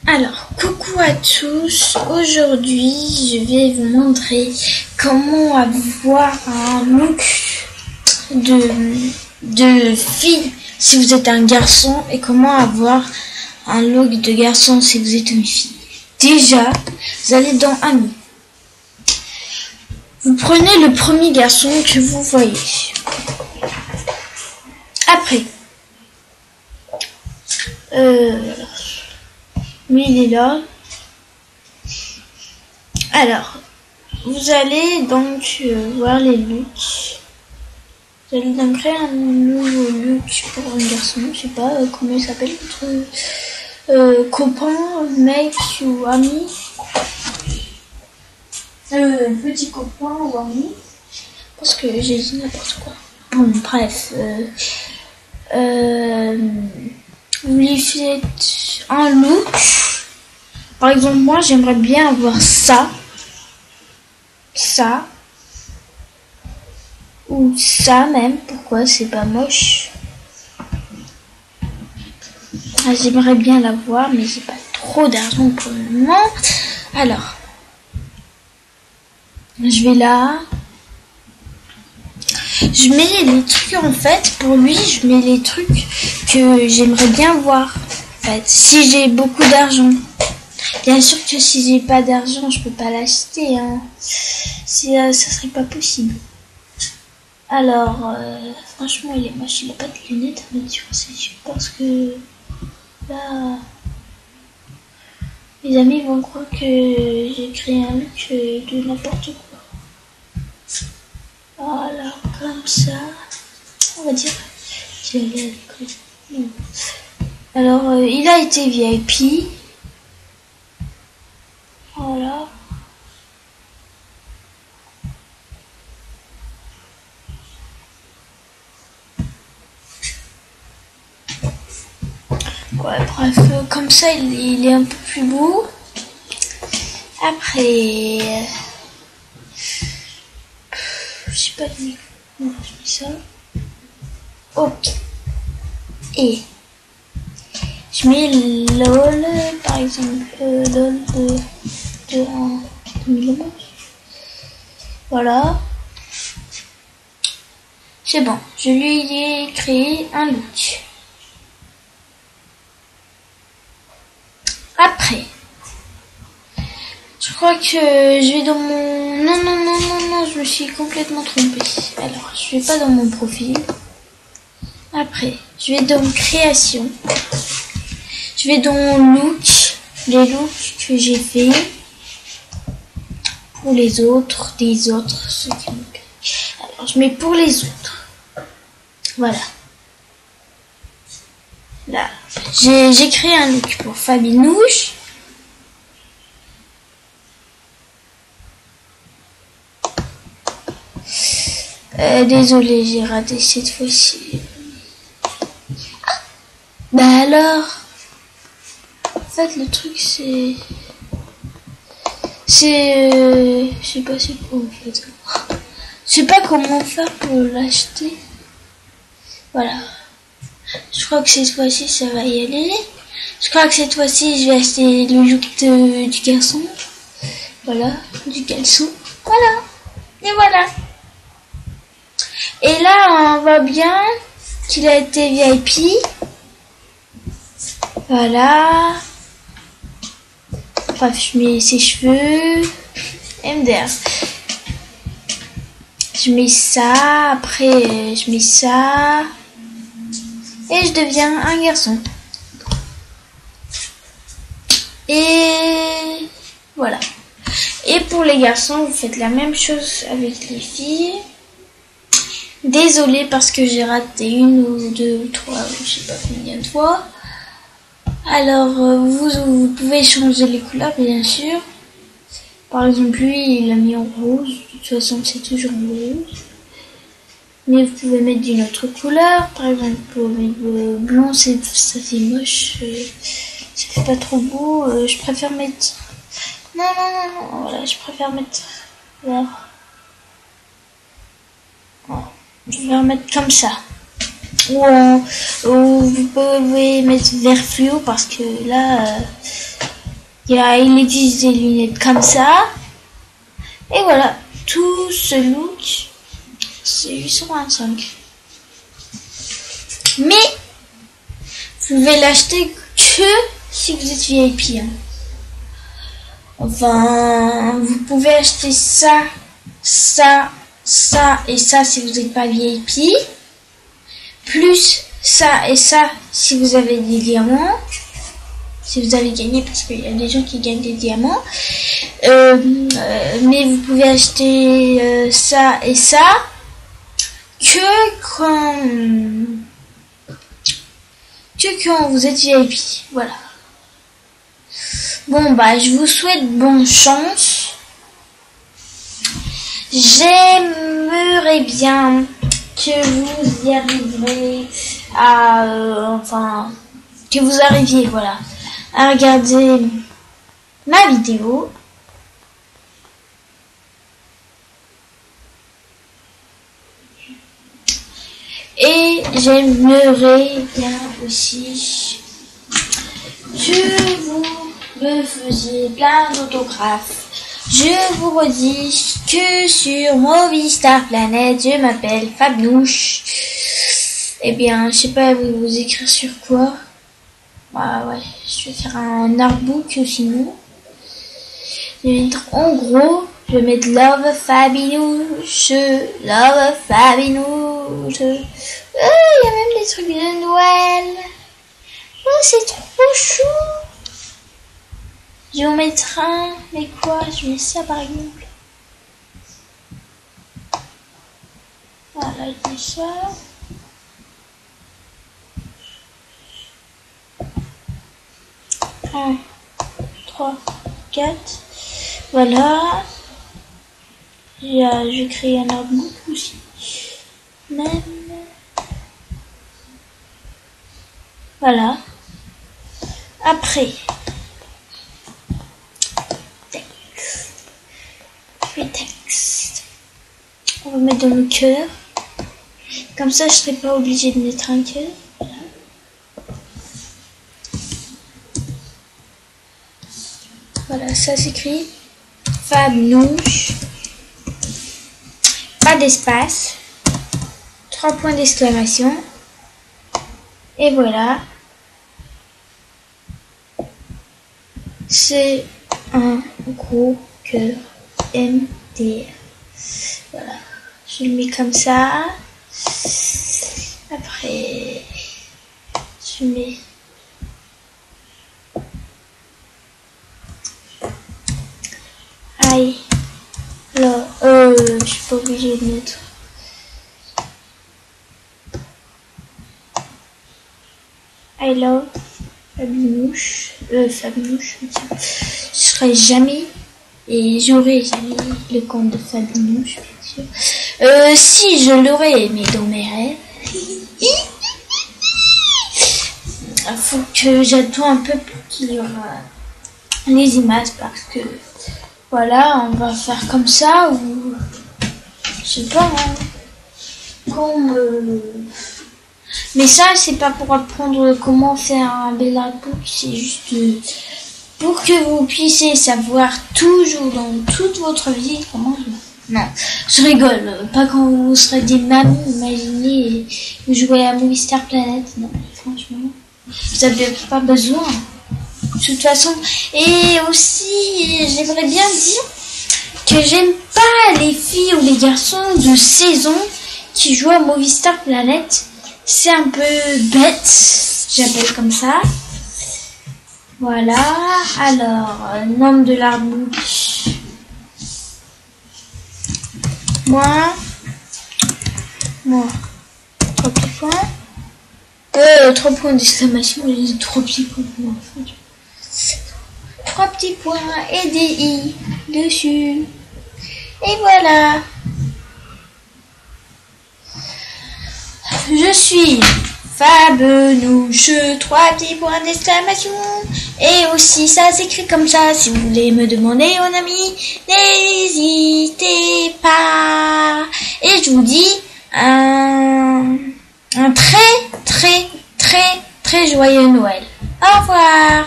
Alors, coucou à tous. Aujourd'hui, je vais vous montrer comment avoir un look de fille si vous êtes un garçon et comment avoir un look de garçon si vous êtes une fille. Déjà, vous allez dans Amis. Vous prenez le premier garçon que vous voyez. Après, lui il est là. Alors, vous allez donc voir les looks. Vous allez donc créer un nouveau look pour un garçon. Je sais pas comment il s'appelle votre copain, mec ou ami. Petit copain ou ami. Parce que j'ai dit n'importe quoi. Bon, bref. Vous lui faites un look. Par exemple, moi, j'aimerais bien avoir ça. Ça. Ou ça même. Pourquoi c'est pas moche? J'aimerais bien l'avoir, mais j'ai pas trop d'argent pour le moment. Alors. Je vais là. Je mets les trucs en fait, pour lui, je mets les trucs que j'aimerais bien voir. En fait, si j'ai beaucoup d'argent. Bien sûr que si j'ai pas d'argent, je peux pas l'acheter. Hein. Ça serait pas possible. Alors, franchement, il est moche. Il a pas de lunettes à mettre sur ses yeux parce que là, mes amis vont croire que j'ai créé un look de n'importe quoi. Voilà, comme ça. On va dire qu'il allait à l'école. Alors, il a été VIP. Voilà. Ouais, bref, comme ça, il est un peu plus beau. Après, je sais pas comment je mets ça. Ok. Et je mets LOL, par exemple, LOL de 2011. Voilà. C'est bon, je lui ai créé un look. Après, je crois que je vais dans mon... Non, je me suis complètement trompée. Alors, je vais pas dans mon profil. Après, je vais dans création. Je vais dans look, les looks que j'ai fait pour les autres, ceux qui me plaisent. Alors, je mets pour les autres. Voilà. Là, j'ai créé un look pour Fabinouche. Désolée, j'ai raté cette fois-ci. Bah alors, en fait, le truc c'est, je sais pas c'est quoi en fait. Je sais pas comment faire pour l'acheter. Voilà. Je crois que cette fois-ci ça va y aller. Je crois que cette fois-ci je vais acheter le look du garçon. Voilà, du caleçon. Voilà. Et voilà. Et là on voit bien qu'il a été VIP. Voilà. Bref, je mets ses cheveux. MDR. Je mets ça. Après, je mets ça. Et je deviens un garçon. Et voilà. Et pour les garçons, vous faites la même chose avec les filles. Désolée parce que j'ai raté une ou deux ou trois, je sais pas combien de fois. Alors, vous pouvez changer les couleurs, bien sûr. Par exemple, lui, il l'a mis en rose. De toute façon, c'est toujours rose. Mais vous pouvez mettre d'une autre couleur. Par exemple, pour le blanc, ça fait moche. Ça fait pas trop beau. Je préfère mettre... Non. Voilà, je préfère mettre vert. Voilà. Je vais en mettre comme ça. Ou vous pouvez mettre vert fluo parce que là, Il existe des lunettes comme ça. Et voilà, tout ce look, c'est 825. Mais, vous pouvez l'acheter que si vous êtes VIP. Hein. Enfin, vous pouvez acheter ça, ça et ça si vous n'êtes pas VIP. Plus ça et ça si vous avez des diamants. Si vous avez gagné, parce qu'il y a des gens qui gagnent des diamants. Mais vous pouvez acheter ça et ça que quand vous êtes VIP. Voilà. Bon, bah, je vous souhaite bonne chance. J'aimerais bien que vous y arriverez que vous arriviez, voilà, à regarder ma vidéo. Et j'aimerais bien aussi que vous me faisiez plein d'autographes. Je vous redis que sur Movistar Planet, je m'appelle Fabnouche. Eh bien, je sais pas vous écrire sur quoi. Bah ouais, je vais faire un artbook sinon. Je vais mettre en gros, je vais mettre Love Fabinouche. Love Fabinouche. Il y a même des trucs de Noël. Oh, c'est trop chou. Je vais en mettre un, mais quoi? Je mets ça par exemple. Voilà, je mets ça. Un, 3, 4. Voilà. Je crée un artbook aussi. Même. Voilà. Après. Le texte. On va mettre dans le cœur. Comme ça, je serai pas obligée de mettre un cœur. Voilà. Voilà, ça s'écrit Fabnouche. Pas d'espace. 3 points d'exclamation. Et voilà. C'est un gros cœur MDR. Voilà. Je le mets comme ça. Après, je mets I love. Je suis pas obligée de mettre. I love Fabinouche. Fabinouche, je serai jamais et j'aurai jamais le compte de Fabinouche, bien sûr. Si je l'aurai, mais dans mes rêves. Il faut que j'attends un peu pour qu'il y aura les images parce que voilà, on va faire comme ça ou je sais pas, hein, mais ça c'est pas pour apprendre comment faire un bel artbook, c'est juste pour que vous puissiez savoir toujours dans toute votre vie comment non, je rigole, pas quand vous serez des mamies, imaginez, et vous jouez à Movistar Planet, non, franchement, vous n'avez pas besoin, de toute façon. Et aussi, j'aimerais bien dire que j'aime pas les filles ou les garçons de saison qui jouent à Movistar Planet, c'est un peu bête, j'appelle comme ça. Voilà, alors, nombre de l'artbook. Moi, 3 petits points. 3 points d'exclamation, j'ai dit 3 petits points. 3 petits points et des i dessus. Et voilà. Je suis Fabnouche, 3 petits points d'exclamation. Et aussi ça s'écrit comme ça. Si vous voulez me demander mon ami, n'hésitez pas. Et je vous dis un très joyeux Noël. Au revoir.